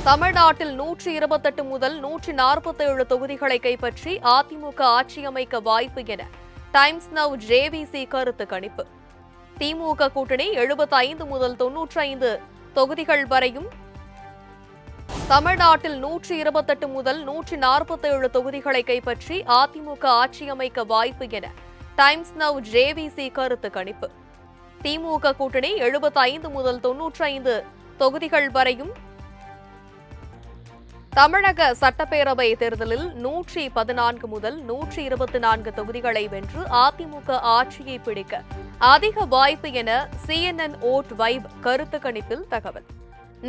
தமிழ்நாட்டில் 128 முதல் 147 தொகுதிகளை கைப்பற்றி அதிமுக ஆட்சி அமைக்க வாய்ப்பு என டைம்ஸ் நவ் ஜேவிசி கருத்து கணிப்பு. திமுக கூட்டணி 75 முதல் 95 தொகுதிகள் வரையும், தமிழ்நாட்டில் 128 முதல் 147 தொகுதிகளை கைப்பற்றி அதிமுக ஆட்சி அமைக்க வாய்ப்பு என டைம்ஸ் நவ் ஜேவிசி கருத்து கணிப்பு. திமுக கூட்டணி 75 முதல் 95 தொகுதிகள் வரையும், தமிழக சட்டப்பேரவை தேர்தலில் 114 முதல் 124 தொகுதிகளை வென்று அதிமுக ஆட்சியை பிடிக்க அதிக வாய்ப்பு என CNN ஓட் வைப் கருத்து கணிப்பில் தகவல்.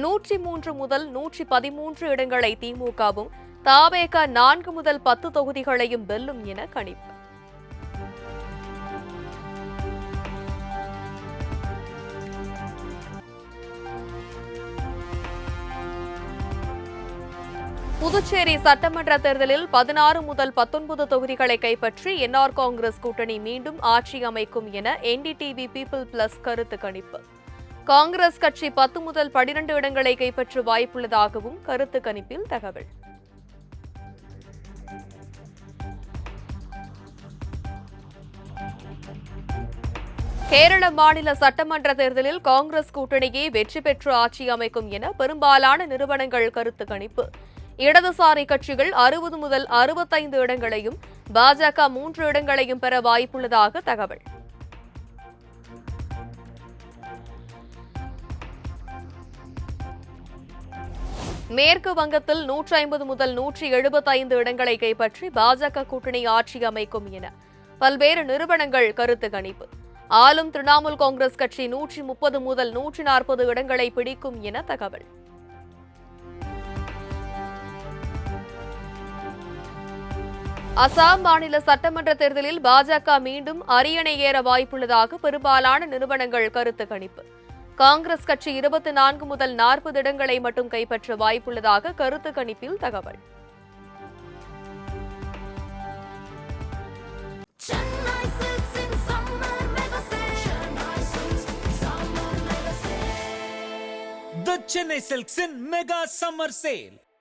103 முதல் 113 இடங்களை திமுகவும், தவேக 4 முதல் 10 தொகுதிகளையும் வெல்லும் என கணிப்பு. புதுச்சேரி சட்டமன்ற தேர்தலில் 16 முதல் 19 தொகுதிகளை கைப்பற்றி என்ஆர் காங்கிரஸ் கூட்டணி மீண்டும் ஆட்சி அமைக்கும் என NDTV பீப்பிள் பிளஸ் கருத்து கணிப்பு. காங்கிரஸ் கட்சி 10 முதல் 12 இடங்களை கைப்பற்ற வாய்ப்புள்ளதாகவும் கருத்து கணிப்பில் தகவல். கேரள மாநில சட்டமன்ற தேர்தலில் காங்கிரஸ் கூட்டணியே வெற்றி பெற்று ஆட்சி அமைக்கும் என பெரும்பாலான நிறுவனங்கள் கருத்து கணிப்பு. இடதுசாரி கட்சிகள் 60 முதல் 65 இடங்களையும், பாஜக 3 இடங்களையும் பெற வாய்ப்புள்ளதாக தகவல். மேற்கு வங்கத்தில் 150 முதல் 175 இடங்களை கைப்பற்றி பாஜக கூட்டணி ஆட்சி அமைக்கும் என பல்வேறு நிறுவனங்கள் கருத்து கணிப்பு. ஆளும் திரிணாமுல் காங்கிரஸ் கட்சி 130 முதல் 140 இடங்களை பிடிக்கும் என தகவல். அசாம் மாநில சட்டமன்ற தேர்தலில் பாஜக மீண்டும் அரியணை ஏற வாய்ப்புள்ளதாக பெரும்பாலான நிறுவனங்கள் கருத்து கணிப்பு. காங்கிரஸ் கட்சி 24 முதல் 40 இடங்களை மட்டும் கைப்பற்ற வாய்ப்புள்ளதாக கருத்து கணிப்பில் தகவல். The Chennai Silks in Mega Summer Sale.